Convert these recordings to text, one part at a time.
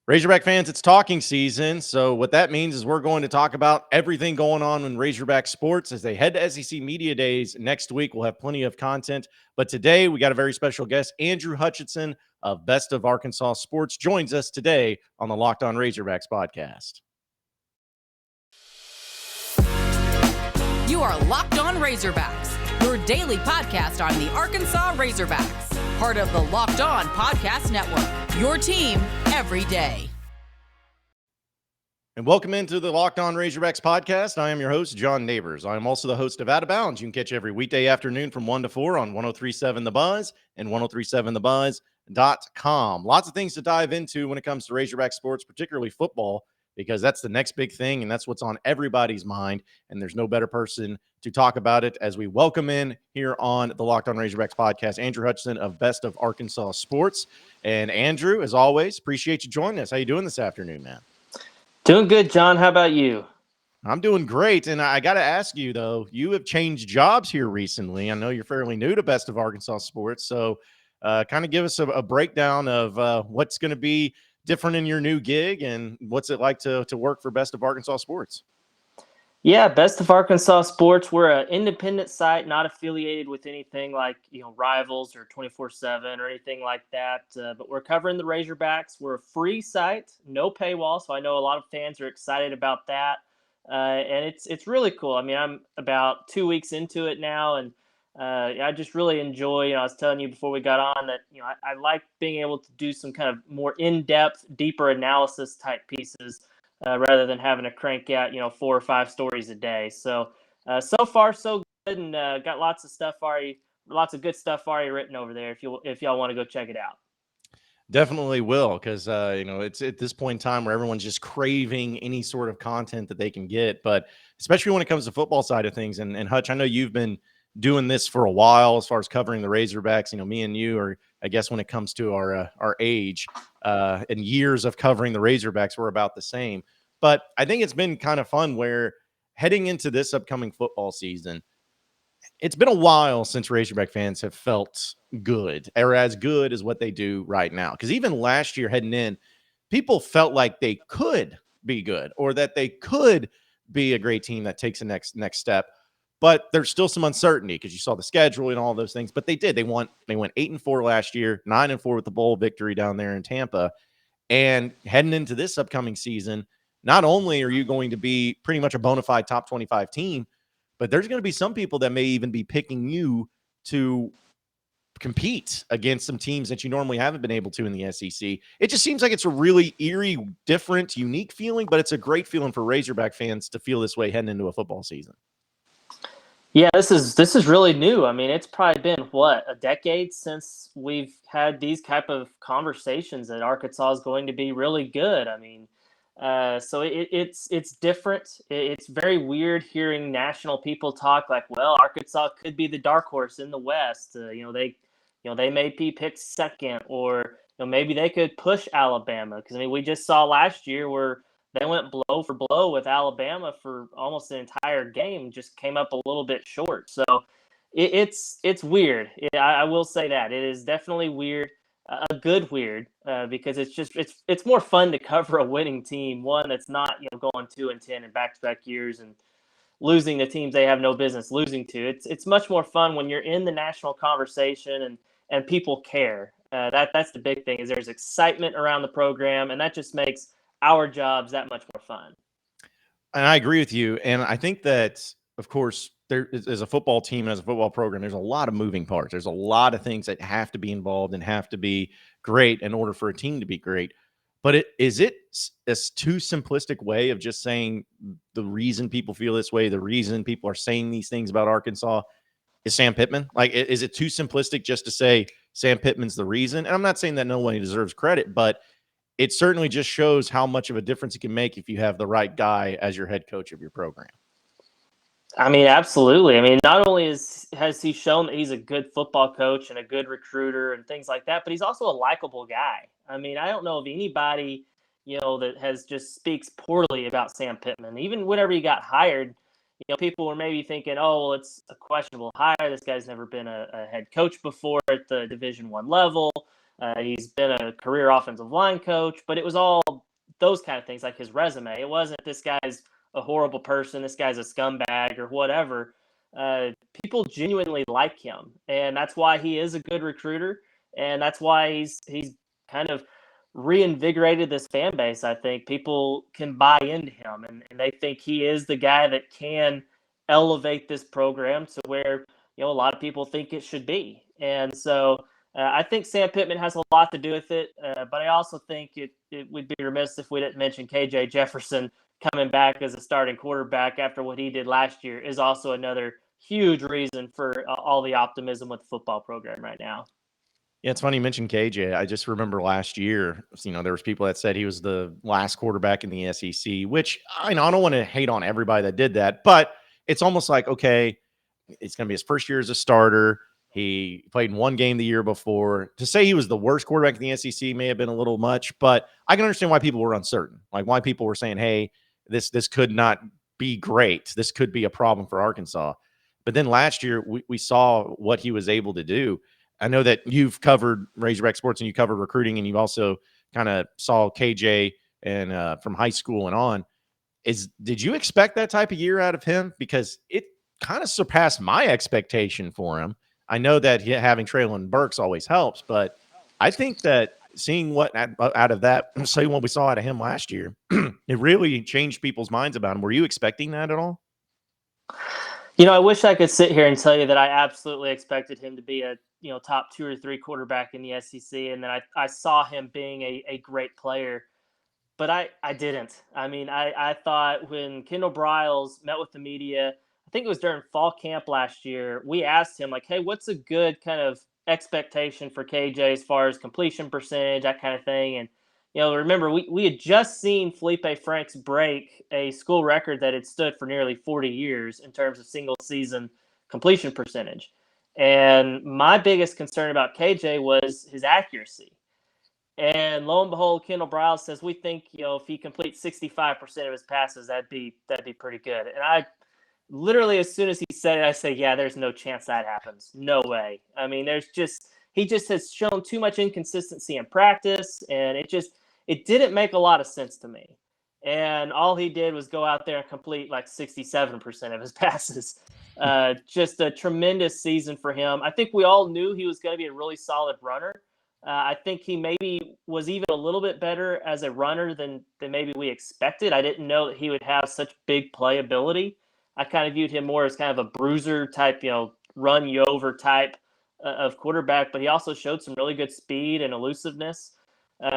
Razorback fans, it's talking season. So what that means is we're going to talk about everything going on in Razorback sports as they head to SEC Media Days next week. We'll have plenty of content. But today we got a very special guest. Andrew Hutchinson of Best of Arkansas Sports joins us today on the Locked On Razorbacks podcast. You are Locked On Razorbacks, your daily podcast on the Arkansas Razorbacks, part of the Locked On Podcast Network, your team every day. And welcome into the Locked On Razorbacks podcast. I am your host, John Nabors. I am also the host of Out of Bounds. You can catch every weekday afternoon from 1 to 4 on 103.7 The Buzz and 103.7thebuzz.com. Lots of things to dive into when it comes to Razorback sports, particularly football, because that's the next big thing, and that's what's on everybody's mind, and there's no better person to talk about it as we welcome in here on the Locked On Razorbacks podcast, Andrew Hutchinson of Best of Arkansas Sports. And Andrew, as always, appreciate you joining us. How you doing this afternoon, man? Doing good, John. How about you? I'm doing great, and I got to ask you, though, you have changed jobs here recently. I know you're fairly new to Best of Arkansas Sports, so kind of give us a breakdown of what's going to be different in your new gig and what's it like to work for Best of Arkansas Sports? Yeah, Best of Arkansas Sports. We're an independent site, not affiliated with anything like Rivals or 24/7 or anything like that. But we're covering the Razorbacks. We're a free site, no paywall. So I know a lot of fans are excited about that, and it's really cool. I mean, I'm about 2 weeks into it now, and I just really enjoy. I was telling you before we got on that I like being able to do some kind of more in-depth, deeper analysis type pieces. Rather than having to crank out, 4 or 5 stories a day. So, so far so good, and got lots of good stuff already written over there. If y'all want to go check it out, definitely will, because it's at this point in time where everyone's just craving any sort of content that they can get, but especially when it comes to football side of things. And Hutch, I know you've been doing this for a while as far as covering the Razorbacks. Me and you are, I guess, when it comes to our age and years of covering the Razorbacks, we're about the same. But I think it's been kind of fun where heading into this upcoming football season, it's been a while since Razorback fans have felt good or as good as what they do right now. Because even last year heading in, people felt like they could be good or that they could be a great team that takes the next step. But there's still some uncertainty because you saw the schedule and all those things. But they did. They went 8-4 last year, 9-4 with the bowl victory down there in Tampa. And heading into this upcoming season, not only are you going to be pretty much a bona fide top 25 team, but there's going to be some people that may even be picking you to compete against some teams that you normally haven't been able to in the SEC. It just seems like it's a really eerie, different, unique feeling, but it's a great feeling for Razorback fans to feel this way heading into a football season. Yeah, this is really new. I mean, it's probably been a decade since we've had these type of conversations that Arkansas is going to be really good. I mean, so it's different. It's very weird hearing national people talk like, well, Arkansas could be the dark horse in the West. They may be picked second, or maybe they could push Alabama, because we just saw last year where they went blow for blow with Alabama for almost an entire game, just came up a little bit short. So it's weird. I will say that it is definitely weird. A good weird, because it's more fun to cover a winning team, one that's not going 2-10 in back-to-back years and losing to teams they have no business losing to. It's much more fun when you're in the national conversation and people care. That's the big thing, is there's excitement around the program, and that just makes our jobs that much more fun. And I agree with you, and I think that, of course, there as a football team and as a football program, there's a lot of moving parts. There's a lot of things that have to be involved and have to be great in order for a team to be great. But is it a too simplistic way of just saying the reason people feel this way, the reason people are saying these things about Arkansas is Sam Pittman? Like, is it too simplistic just to say Sam Pittman's the reason? And I'm not saying that no one deserves credit, but it certainly just shows how much of a difference it can make if you have the right guy as your head coach of your program. I mean, absolutely. I mean, not only has he shown that he's a good football coach and a good recruiter and things like that, but he's also a likable guy. I mean, I don't know of anybody, that has just speaks poorly about Sam Pittman. Even whenever he got hired, people were maybe thinking, oh, well, it's a questionable hire. This guy's never been a head coach before at the Division I level. He's been a career offensive line coach, but it was all those kind of things, like his resume. It wasn't this guy's a horrible person, this guy's a scumbag or whatever. People genuinely like him, and that's why he is a good recruiter, and that's why he's kind of reinvigorated this fan base. I think people can buy into him, and they think he is the guy that can elevate this program to where a lot of people think it should be. And so I think Sam Pittman has a lot to do with it, but I also think it would be remiss if we didn't mention KJ Jefferson coming back as a starting quarterback after what he did last year is also another huge reason for all the optimism with the football program right now. Yeah, it's funny you mentioned KJ. I just remember last year, there was people that said he was the last quarterback in the SEC, which I don't want to hate on everybody that did that, but it's almost like, okay, it's going to be his first year as a starter. He played in one game the year before. To say he was the worst quarterback in the SEC may have been a little much, but I can understand why people were uncertain. Like why people were saying, hey, this could not be great. This could be a problem for Arkansas. But then last year, we saw what he was able to do. I know that you've covered Razorback sports and you covered recruiting, and you've also kind of saw KJ and from high school and on. Did you expect that type of year out of him? Because it kind of surpassed my expectation for him. I know that having Traylon Burks always helps, but I think that seeing what out of that, say what we saw out of him last year, it really changed people's minds about him. Were you expecting that at all? I wish I could sit here and tell you that I absolutely expected him to be a top 2 or 3 quarterback in the SEC, and then I saw him being a great player. But I didn't. I mean, I thought when Kendall Briles met with the media, I think it was during fall camp last year, we asked him, like, hey, what's a good kind of expectation for KJ as far as completion percentage, that kind of thing. And, remember, we had just seen Felipe Franks break a school record that had stood for nearly 40 years in terms of single season completion percentage. And my biggest concern about KJ was his accuracy. And lo and behold, Kendall Briles says, we think, if he completes 65% of his passes, that'd be pretty good. And I literally, as soon as he said it, I say, yeah, there's no chance that happens. No way. I mean, he just has shown too much inconsistency in practice, and it didn't make a lot of sense to me. And all he did was go out there and complete like 67% of his passes. Just a tremendous season for him. I think we all knew he was going to be a really solid runner. I think he maybe was even a little bit better as a runner than maybe we expected. I didn't know that he would have such big playability. I kind of viewed him more as kind of a bruiser type, run you over type of quarterback, but he also showed some really good speed and elusiveness.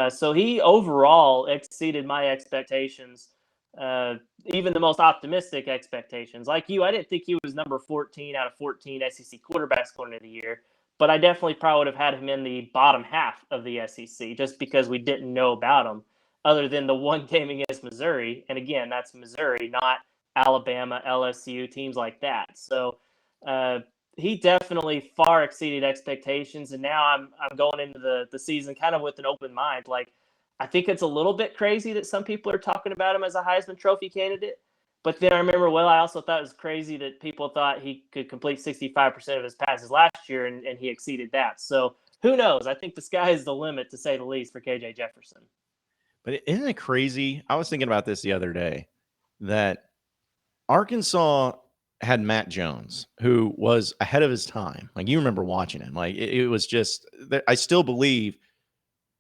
So he overall exceeded my expectations, even the most optimistic expectations. Like you, I didn't think he was number 14 out of 14 SEC quarterbacks going into the year, but I definitely probably would have had him in the bottom half of the SEC just because we didn't know about him other than the one game against Missouri. And again, that's Missouri, not Alabama, LSU, teams like that. So he definitely far exceeded expectations. And now I'm going into the season kind of with an open mind. Like, I think it's a little bit crazy that some people are talking about him as a Heisman Trophy candidate. But then I remember, I also thought it was crazy that people thought he could complete 65% of his passes last year, and he exceeded that. So who knows? I think the sky is the limit, to say the least, for KJ Jefferson. But isn't it crazy? I was thinking about this the other day, that Arkansas had Matt Jones, who was ahead of his time. Like, you remember watching him. Like, it was just, I still believe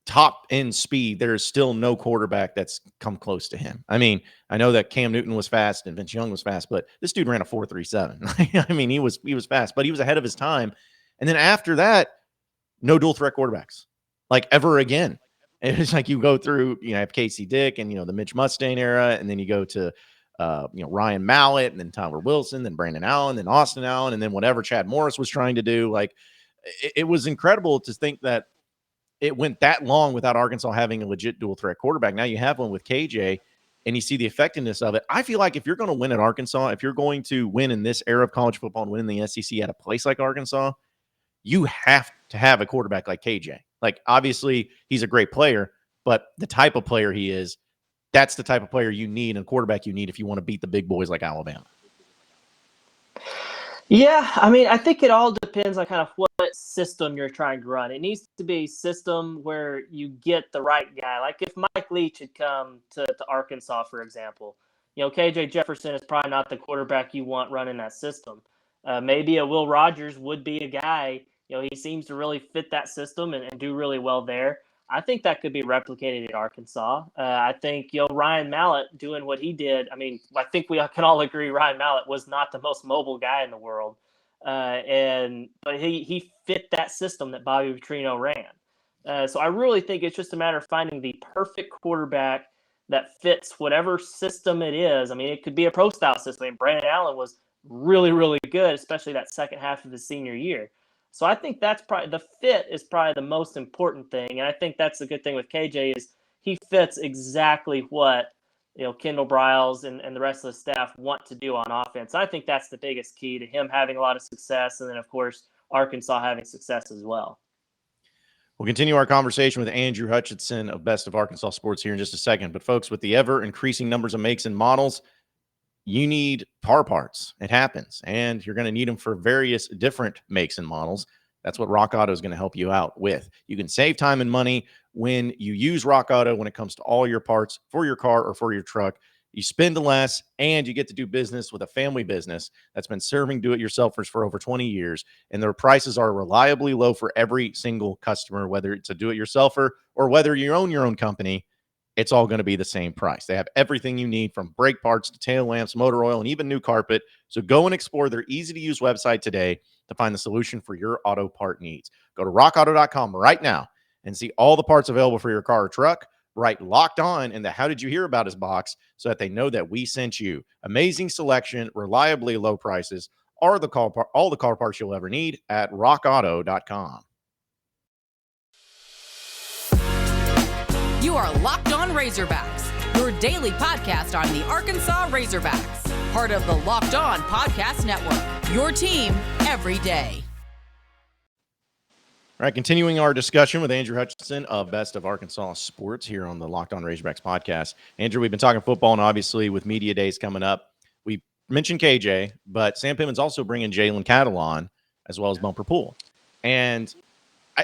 top end speed, there's still no quarterback that's come close to him. I mean, I know that Cam Newton was fast and Vince Young was fast, but this dude ran a 4.37. I mean, he was fast, but he was ahead of his time. And then after that, no dual threat quarterbacks, like, ever again. And it's like you go through, you have Casey Dick and, the Mitch Mustang era, and then you go to, Ryan Mallett, and then Tyler Wilson, then Brandon Allen, then Austin Allen, and then whatever Chad Morris was trying to do. Like, it was incredible to think that it went that long without Arkansas having a legit dual threat quarterback. Now you have one with KJ, and you see the effectiveness of it. I feel like if you're going to win at Arkansas, if you're going to win in this era of college football and win in the SEC at a place like Arkansas, you have to have a quarterback like KJ. Like, obviously, he's a great player, but the type of player he is, that's the type of player you need and quarterback you need if you want to beat the big boys like Alabama. Yeah, I mean, I think it all depends on kind of what system you're trying to run. It needs to be a system where you get the right guy. Like if Mike Leach had come to Arkansas, for example, KJ Jefferson is probably not the quarterback you want running that system. Maybe a Will Rogers would be a guy. He seems to really fit that system and do really well there. I think that could be replicated at Arkansas. I think Ryan Mallett doing what he did. I mean, I think we can all agree Ryan Mallett was not the most mobile guy in the world, but he fit that system that Bobby Petrino ran. So I really think it's just a matter of finding the perfect quarterback that fits whatever system it is. I mean, it could be a pro style system. I mean, Brandon Allen was really, really good, especially that second half of his senior year. So I think that's probably the fit is probably the most important thing. And I think that's the good thing with KJ is he fits exactly what, Kendall Briles and the rest of the staff want to do on offense. I think that's the biggest key to him having a lot of success. And then, of course, Arkansas having success as well. We'll continue our conversation with Andrew Hutchinson of Best of Arkansas Sports here in just a second. But, folks, with the ever-increasing numbers of makes and models, you need car parts. It happens. And you're going to need them for various different makes and models. That's what Rock Auto is going to help you out with. You can save time and money when you use Rock Auto when it comes to all your parts for your car or for your truck. You spend less, and you get to do business with a family business that's been serving do-it-yourselfers for over 20 years, and their prices are reliably low for every single customer, whether it's a do-it-yourselfer or whether you own your own company. It's all going to be the same price. They have everything you need from brake parts to tail lamps, motor oil, and even new carpet. So go and explore their easy-to-use website today to find the solution for your auto part needs. Go to rockauto.com right now and see all the parts available for your car or truck. Write Locked On in the How Did You Hear About Us box so that they know that we sent you. Amazing selection, reliably low prices, all the car parts you'll ever need at rockauto.com. You are Locked On Razorbacks, your daily podcast on the Arkansas Razorbacks, part of the Locked On Podcast Network, your team every day. All right, continuing our discussion with Andrew Hutchinson of Best of Arkansas Sports here on the Locked On Razorbacks podcast. Andrew, we've been talking football, and obviously with media days coming up, we mentioned KJ, but Sam Pittman's also bringing Jalen Catalon as well as Bumper Pool. And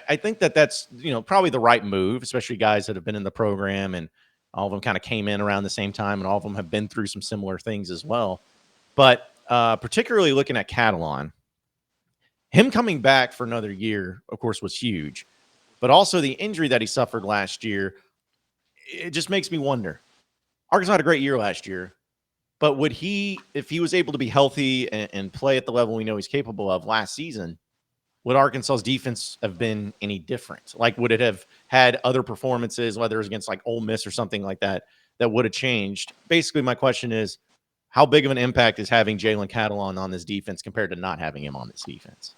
I think that's, probably the right move, especially guys that have been in the program, and all of them kind of came in around the same time, and all of them have been through some similar things as well. But particularly looking at Catalon, him coming back for another year, of course, was huge. But also the injury that he suffered last year, it just makes me wonder. Arkansas had a great year last year, but would he, if he was able to be healthy and play at the level we know he's capable of last season, would Arkansas's defense have been any different? Like, would it have had other performances, whether it was against like Ole Miss or something like that, that would have changed? Basically, my question is, how big of an impact is having Jalen Catalon on this defense compared to not having him on this defense?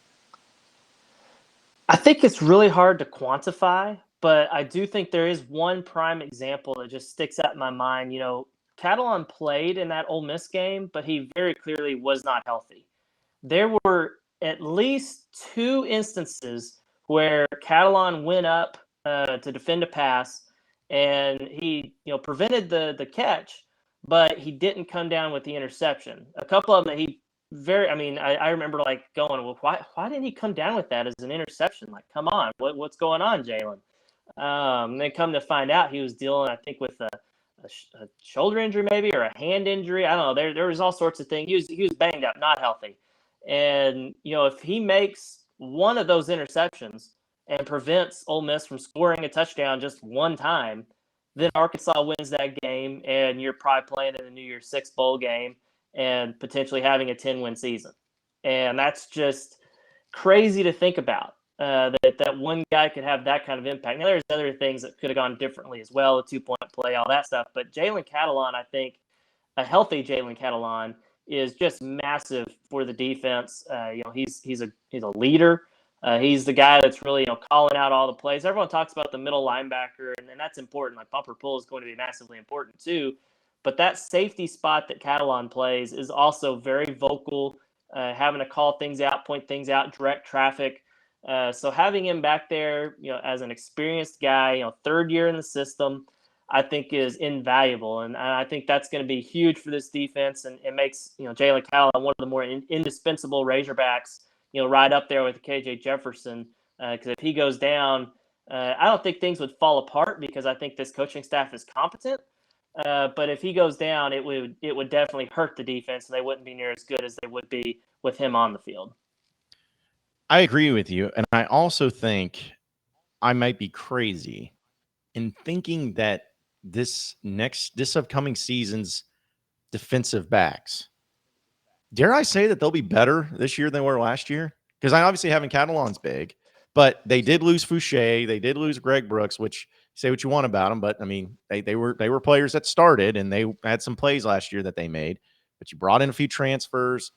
I think it's really hard to quantify, but I do think there is one prime example that just sticks out in my mind. Catalon played in that Ole Miss game, but he very clearly was not healthy. There were at least two instances where Catalon went up to defend a pass, and he prevented the catch, but he didn't come down with the interception. A couple of them that he I remember going, well, why didn't he come down with that as an interception? Like, come on, what's going on, Jalen? Then come to find out he was dealing, I think, with a shoulder injury maybe, or a hand injury. I don't know. There was all sorts of things. He was banged up, not healthy. And, if he makes one of those interceptions and prevents Ole Miss from scoring a touchdown just one time, then Arkansas wins that game, and you're probably playing in the New Year's Six bowl game and potentially having a 10-win season. And that's just crazy to think about, that one guy could have that kind of impact. Now, there's other things that could have gone differently as well, a two-point play, all that stuff. But Jalen Catalon, I think, a healthy Jalen Catalon is just massive for the defense. He's a leader. He's the guy that's really calling out all the plays. Everyone talks about the middle linebacker, and that's important. Like, Bumper Pool is going to be massively important too. But that safety spot that Catalon plays is also very vocal, having to call things out, point things out, direct traffic. So having him back there, as an experienced guy, third year in the system, I think is invaluable. And I think that's going to be huge for this defense. And it makes, Jalen Catalon one of the more indispensable Razorbacks, right up there with KJ Jefferson. Because if he goes down, I don't think things would fall apart because I think this coaching staff is competent. But if he goes down, it would definitely hurt the defense, and they wouldn't be near as good as they would be with him on the field. I agree with you, and I also think I might be crazy in thinking that this upcoming season's defensive backs, dare I say that they'll be better this year than they were last year? Because I obviously having Catalon's big, but they did lose Fouché, they did lose Greg Brooks, which say what you want about them, but I mean they were players that started and they had some plays last year that they made. But you brought in a few transfers.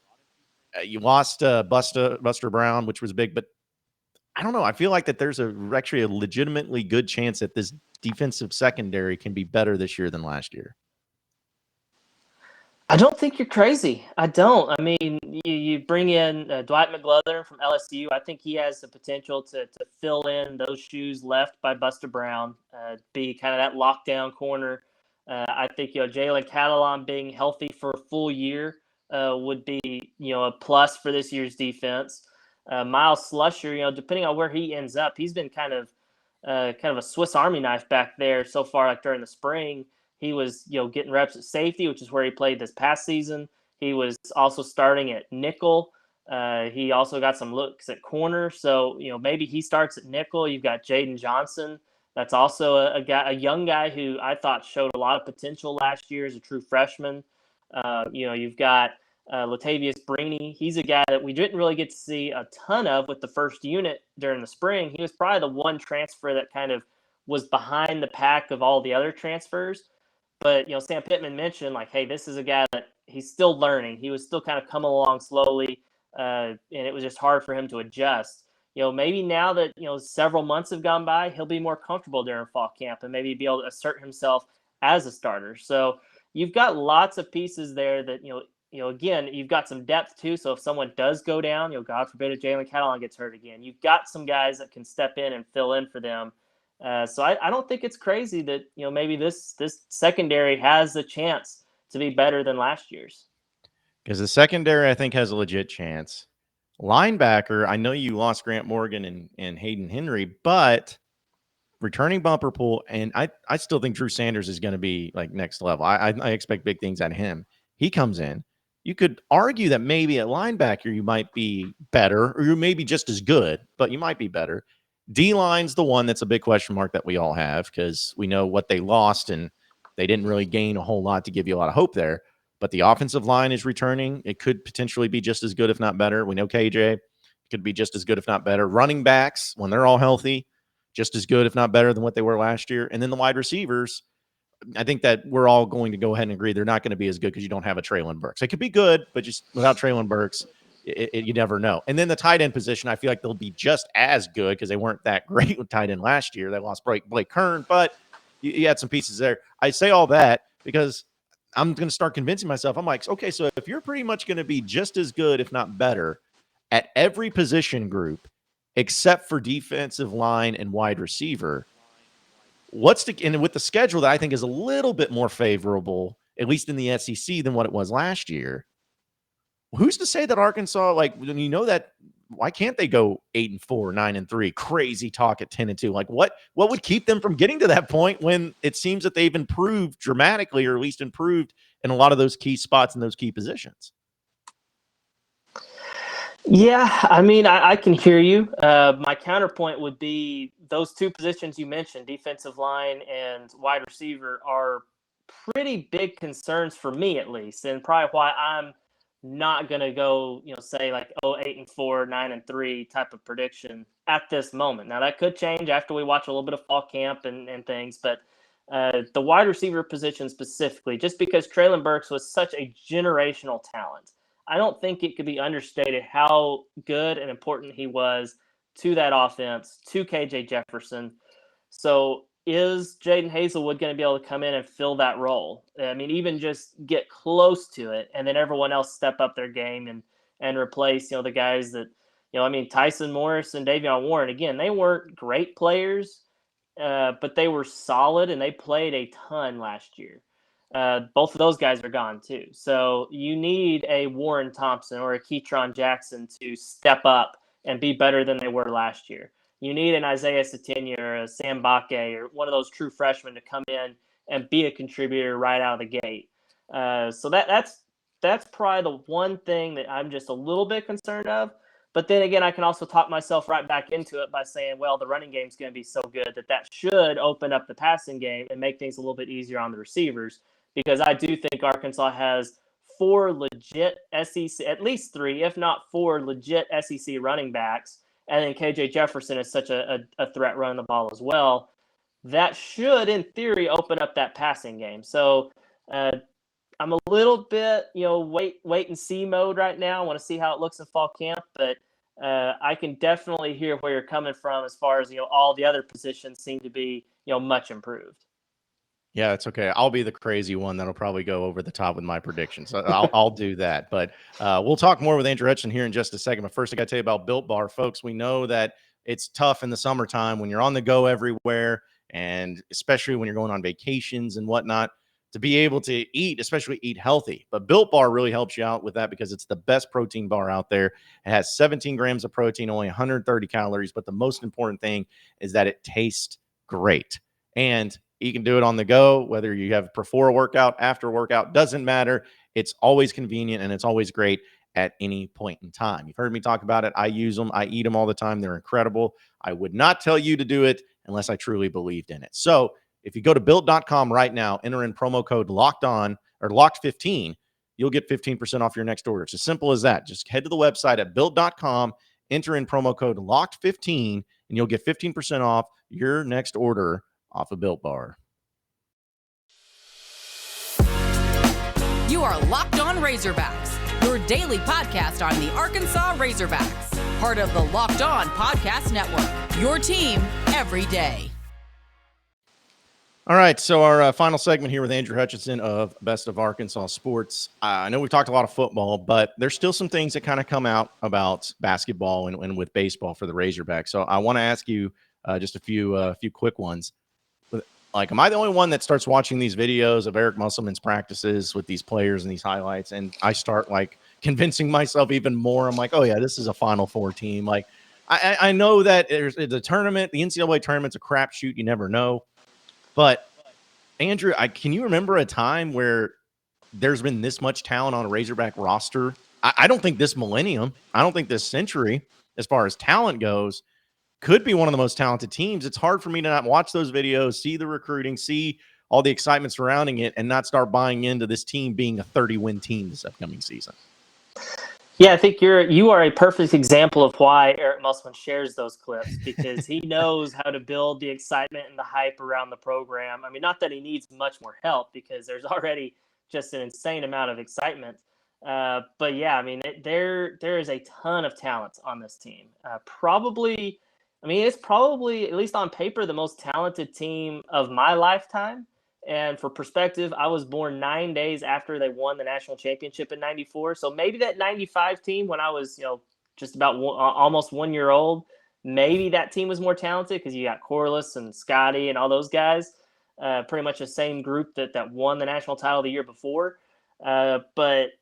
You lost Buster Brown, which was big, but I don't know. I feel like that there's actually a legitimately good chance that this defensive secondary can be better this year than last year. I don't think you're crazy. I don't. I mean, you bring in Dwight McGlothern from LSU. I think he has the potential to fill in those shoes left by Buster Brown, be kind of that lockdown corner. I think Jalen Catalon being healthy for a full year would be a plus for this year's defense. Miles Slusher, depending on where he ends up, he's been kind of a Swiss Army knife back there so far. Like during the spring, he was getting reps at safety, which is where he played this past season. He was also starting at nickel. He also got some looks at corner. So maybe he starts at nickel. You've got Jaden Johnson. That's also a young guy who I thought showed a lot of potential last year as a true freshman. You've got Latavius Brini. He's a guy that we didn't really get to see a ton of with the first unit during the spring. He was probably the one transfer that kind of was behind the pack of all the other transfers. But, Sam Pittman mentioned, like, hey, this is a guy that he's still learning. He was still kind of coming along slowly, and it was just hard for him to adjust. Maybe now that, several months have gone by, he'll be more comfortable during fall camp and maybe be able to assert himself as a starter. So you've got lots of pieces there that, again, you've got some depth too. So if someone does go down, God forbid if Jalen Catalon gets hurt again, you've got some guys that can step in and fill in for them. So I don't think it's crazy that maybe this secondary has a chance to be better than last year's. Because the secondary, I think, has a legit chance. Linebacker, I know you lost Grant Morgan and Hayden Henry, but returning bumper pool, and I still think Drew Sanders is going to be like next level. I expect big things out of him. He comes in. You could argue that maybe at linebacker you might be better, or you may be just as good, but you might be better. D-line's the one that's a big question mark that we all have because we know what they lost and they didn't really gain a whole lot to give you a lot of hope there. But the offensive line is returning. It could potentially be just as good, if not better. We know KJ could be just as good, if not better. Running backs, when they're all healthy, just as good, if not better than what they were last year. And then the wide receivers, I think that we're all going to go ahead and agree they're not going to be as good because you don't have a Treylon Burks. They could be good, but just without Treylon Burks, you never know. And then the tight end position, I feel like they'll be just as good because they weren't that great with tight end last year. They lost Blake Kern, but you had some pieces there. I say all that because I'm going to start convincing myself. I'm like, okay, so if you're pretty much going to be just as good, if not better, at every position group except for defensive line and wide receiver, and with the schedule that I think is a little bit more favorable, at least in the SEC, than what it was last year, who's to say that Arkansas, like, that why can't they go 8-4, 9-3, crazy talk at 10-2? Like what would keep them from getting to that point when it seems that they've improved dramatically, or at least improved in a lot of those key spots in those key positions? Yeah, I mean, I can hear you. My counterpoint would be those two positions you mentioned, defensive line and wide receiver, are pretty big concerns for me, at least, and probably why I'm not going to go, say like 8-4, 9-3 type of prediction at this moment. Now, that could change after we watch a little bit of fall camp and things, but the wide receiver position specifically, just because Treylon Burks was such a generational talent, I don't think it could be understated how good and important he was to that offense, to KJ Jefferson. So is Jaden Hazelwood going to be able to come in and fill that role? I mean, even just get close to it, and then everyone else step up their game and replace, the guys that, Tyson Morris and Davion Warren, again, they weren't great players, but they were solid, and they played a ton last year. Both of those guys are gone too. So you need a Warren Thompson or a Ketron Jackson to step up and be better than they were last year. You need an Isaiah Satinia or a Sam Bakke or one of those true freshmen to come in and be a contributor right out of the gate. So that's probably the one thing that I'm just a little bit concerned of. But then again, I can also talk myself right back into it by saying, well, the running game is going to be so good that should open up the passing game and make things a little bit easier on the receivers. Because I do think Arkansas has 4 legit SEC, at least 3, if not 4 legit SEC running backs. And then KJ Jefferson is such a threat running the ball as well. That should, in theory, open up that passing game. So I'm a little bit, wait and see mode right now. I want to see how it looks in fall camp, but I can definitely hear where you're coming from as far as, all the other positions seem to be, much improved. Yeah, it's okay. I'll be the crazy one that'll probably go over the top with my predictions. I'll do that. But we'll talk more with Andrew Hutchinson here in just a second. But first, I got to tell you about Built Bar, folks. We know that it's tough in the summertime when you're on the go everywhere, and especially when you're going on vacations and whatnot, to be able to eat, especially eat healthy. But Built Bar really helps you out with that because it's the best protein bar out there. It has 17 grams of protein, only 130 calories. But the most important thing is that it tastes great. And you can do it on the go, whether you have before a workout, after a workout, doesn't matter. It's always convenient and it's always great at any point in time. You've heard me talk about it. I use them. I eat them all the time. They're incredible. I would not tell you to do it unless I truly believed in it. So if you go to built.com right now, enter in promo code locked on or locked 15, you'll get 15% off your next order. It's as simple as that. Just head to the website at built.com, enter in promo code locked 15, and you'll get 15% off your next order off a Built Bar. You are Locked On Razorbacks, your daily podcast on the Arkansas Razorbacks, part of the Locked On Podcast Network, your team every day. All right, so our final segment here with Andrew Hutchinson of Best of Arkansas Sports. I know we've talked a lot of football, but there's still some things that kind of come out about basketball and with baseball for the Razorbacks. So I want to ask you just a few quick ones. Like, am I the only one that starts watching these videos of Eric Musselman's practices with these players and these highlights, and I start like convincing myself even more? I'm like, oh yeah, this is a Final Four team. Like, I know that there's a tournament, the NCAA tournament's a crapshoot. You never know. But Andrew, can you remember a time where there's been this much talent on a Razorback roster? I don't think this millennium, I don't think this century, as far as talent goes, could be one of the most talented teams. It's hard for me to not watch those videos, see the recruiting, see all the excitement surrounding it, and not start buying into this team being a 30-win team this upcoming season. Yeah, I think you are a perfect example of why Eric Musselman shares those clips, because he knows how to build the excitement and the hype around the program. I mean, not that he needs much more help, because there's already just an insane amount of excitement. But yeah, I mean, there is a ton of talent on this team. It's probably, at least on paper, the most talented team of my lifetime. And for perspective, I was born 9 days after they won the national championship in '94. So maybe that '95 team, when I was, just about almost 1 year old, maybe that team was more talented because you got Corliss and Scotty and all those guys, pretty much the same group that won the national title the year before. But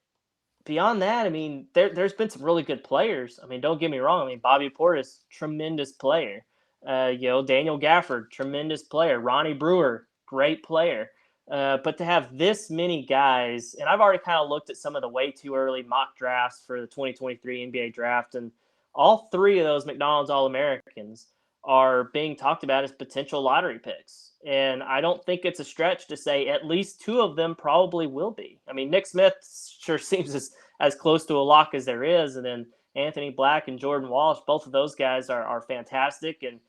beyond that, I mean, there's been some really good players. I mean, don't get me wrong. I mean, Bobby Portis, tremendous player. Daniel Gafford, tremendous player. Ronnie Brewer, great player. But to have this many guys, and I've already kind of looked at some of the way too early mock drafts for the 2023 NBA draft, and all 3 of those McDonald's All-Americans are being talked about as potential lottery picks. And I don't think it's a stretch to say at least 2 of them probably will be. I mean, Nick Smith sure seems as close to a lock as there is. And then Anthony Black and Jordan Walsh, both of those guys are fantastic. And,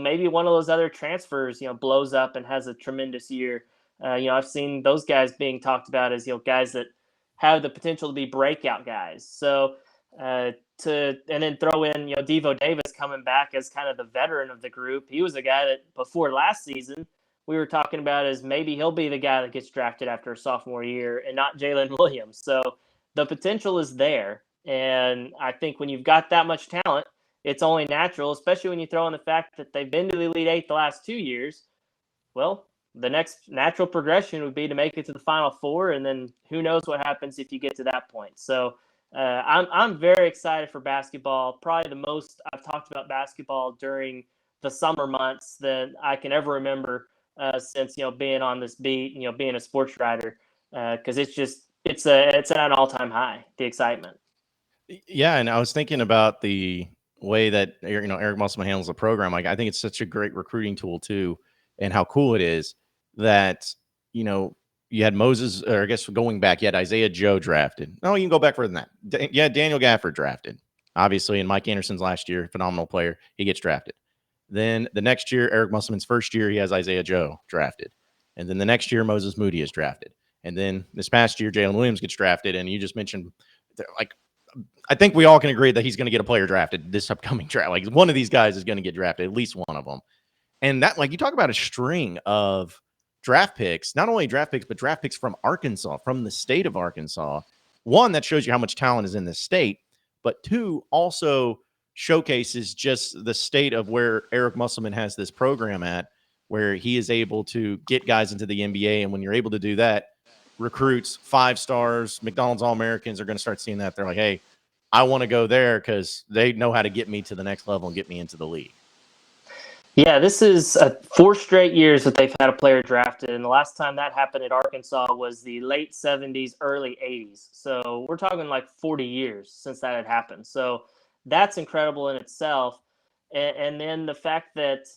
maybe one of those other transfers, blows up and has a tremendous year. I've seen those guys being talked about as, guys that have the potential to be breakout guys. So, and then throw in, Devo Davis coming back as kind of the veteran of the group. He was a guy that before last season we were talking about as maybe he'll be the guy that gets drafted after a sophomore year and not Jalen Williams. So the potential is there. And I think when you've got that much talent, it's only natural, especially when you throw in the fact that they've been to the Elite Eight the last 2 years. Well, the next natural progression would be to make it to the Final Four, and then who knows what happens if you get to that point. So I'm very excited for basketball. Probably the most I've talked about basketball during the summer months that I can ever remember since being on this beat, being a sports writer, because it's at an all-time high, the excitement. Yeah, and I was thinking about the way that Eric Musselman handles the program. Like, I think it's such a great recruiting tool too, and how cool it is that you had Moses, or I guess going back, you had Isaiah Joe drafted. No, you can go back further than that. Yeah, Daniel Gafford drafted, obviously, and Mike Anderson's last year, phenomenal player, he gets drafted. Then the next year, Eric Musselman's first year, he has Isaiah Joe drafted, and then the next year, Moses Moody is drafted, and then this past year, Jalen Williams gets drafted, and you just mentioned like. I think we all can agree that he's going to get a player drafted this upcoming draft. Like, one of these guys is going to get drafted, at least one of them. And that, like, you talk about a string of draft picks, not only draft picks, but draft picks from Arkansas, from the state of Arkansas. One, that shows you how much talent is in this state, but two, also showcases just the state of where Eric Musselman has this program at, where he is able to get guys into the NBA. And when you're able to do that, recruits, 5 stars, McDonald's All-Americans are going to start seeing that. They're like, hey, I want to go there because they know how to get me to the next level and get me into the league. Yeah, this is 4 straight years that they've had a player drafted, and the last time that happened at Arkansas was the late 70s, early 80s. So we're talking like 40 years since that had happened. So that's incredible in itself. And then the fact that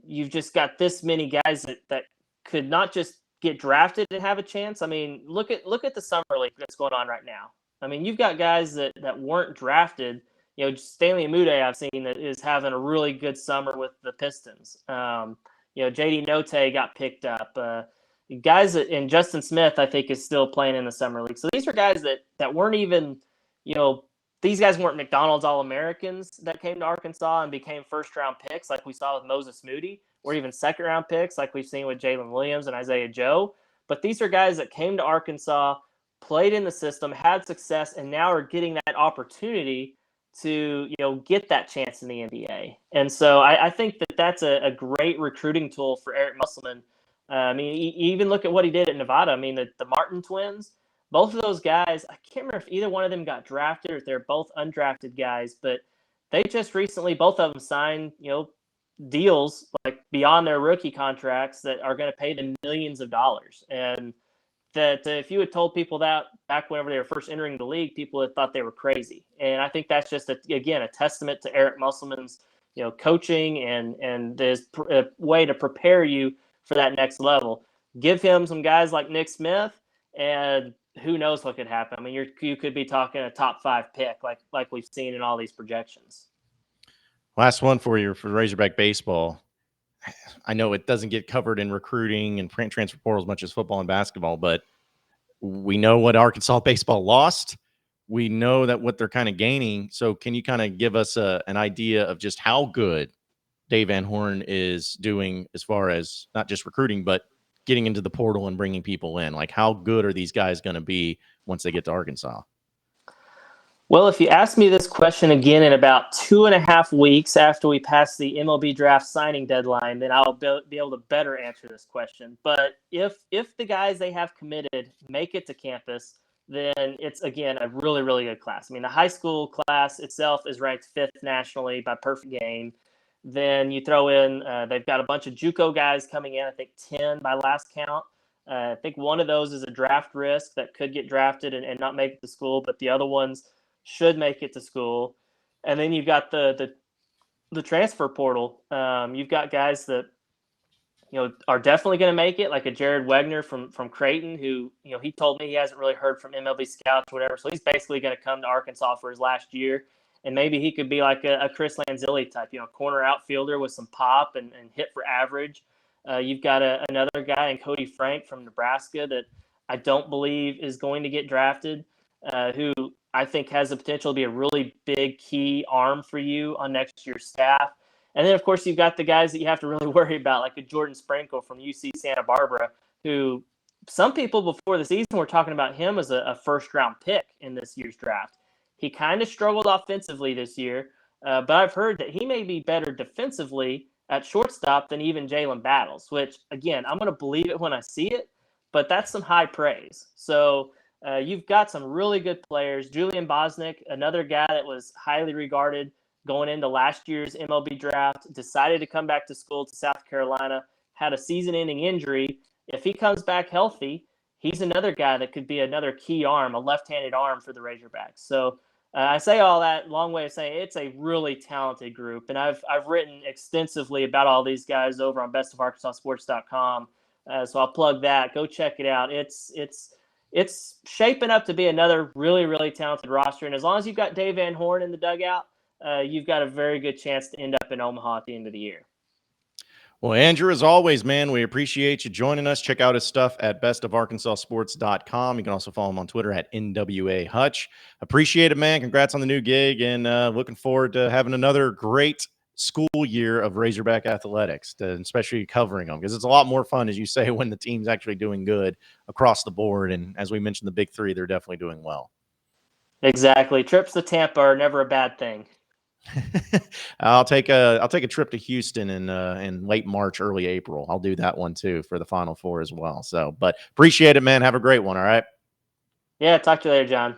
you've just got this many guys that could not just get drafted and have a chance. I mean, look at the summer league that's going on right now. I mean, you've got guys that weren't drafted. Stanley Umude, I've seen that is having a really good summer with the Pistons. JD Notae got picked up. Guys and Justin Smith, I think, is still playing in the summer league. So these are guys that weren't even, these guys weren't McDonald's All-Americans that came to Arkansas and became first-round picks like we saw with Moses Moody, or even second-round picks like we've seen with Jalen Williams and Isaiah Joe. But these are guys that came to Arkansas, played in the system, had success, and now are getting that opportunity to get that chance in the NBA. And so I think that's a great recruiting tool for Eric Musselman. I mean, even look at what he did at Nevada. I mean, the Martin twins, both of those guys, I can't remember if either one of them got drafted or if they're both undrafted guys, but they just recently, both of them signed, deals like beyond their rookie contracts that are going to pay them millions of dollars. And that if you had told people that back whenever they were first entering the league, people had thought they were crazy. And I think that's just, a testament to Eric Musselman's, coaching and his way to prepare you for that next level. Give him some guys like Nick Smith, and who knows what could happen. I mean, you could be talking a top 5 pick like we've seen in all these projections. Last one for you for Razorback Baseball. I know it doesn't get covered in recruiting and transfer portal as much as football and basketball, but we know what Arkansas baseball lost. We know that what they're kind of gaining. So can you kind of give us an idea of just how good Dave Van Horn is doing as far as not just recruiting, but getting into the portal and bringing people in? Like, how good are these guys going to be once they get to Arkansas? Well, if you ask me this question again in about 2.5 weeks after we pass the MLB draft signing deadline, then I'll be able to better answer this question. But if the guys they have committed make it to campus, then it's, again, a really, really good class. I mean, the high school class itself is ranked 5th nationally by perfect game. Then you throw in, they've got a bunch of JUCO guys coming in, I think 10 by last count. I think one of those is a draft risk that could get drafted and not make it to school, but the other ones should make it to school. And then you've got the transfer portal. You've got guys that are definitely going to make it, like a Jared Wegner from Creighton, who he told me he hasn't really heard from MLB scouts or whatever, so he's basically going to come to Arkansas for his last year, and maybe he could be like a Chris Lanzilli type, corner outfielder with some pop and hit for average. You've got another guy in Cody Frank from Nebraska that I don't believe is going to get drafted, who I think has the potential to be a really big key arm for you on next year's staff. And then, of course, you've got the guys that you have to really worry about, like a Jordan Sprinkle from UC Santa Barbara, who some people before the season were talking about him as a first-round pick in this year's draft. He kind of struggled offensively this year, but I've heard that he may be better defensively at shortstop than even Jalen Battles, which, again, I'm going to believe it when I see it, but that's some high praise. So you've got some really good players. Julian Bosnick, another guy that was highly regarded going into last year's MLB draft, decided to come back to school to South Carolina, had a season-ending injury. If he comes back healthy, he's another guy that could be another key arm, a left-handed arm for the Razorbacks. So I say all that, long way of saying it's a really talented group. And I've written extensively about all these guys over on bestofarkansassports.com. So I'll plug that. Go check it out. It's shaping up to be another really, really talented roster. And as long as you've got Dave Van Horn in the dugout, you've got a very good chance to end up in Omaha at the end of the year. Well, Andrew, as always, man, we appreciate you joining us. Check out his stuff at bestofarkansassports.com. You can also follow him on Twitter at NWA Hutch. Appreciate it, man. Congrats on the new gig, and looking forward to having another great school year of Razorback athletics, especially covering them, because it's a lot more fun, as you say, when the team's actually doing good across the board. And as we mentioned, the big three, they're definitely doing well. Exactly. Trips to Tampa are never a bad thing. I'll take a trip to Houston in late March, early April. I'll do that one too for the Final Four as well. So, but appreciate it, man. Have a great one. All right. Yeah. Talk to you later, John.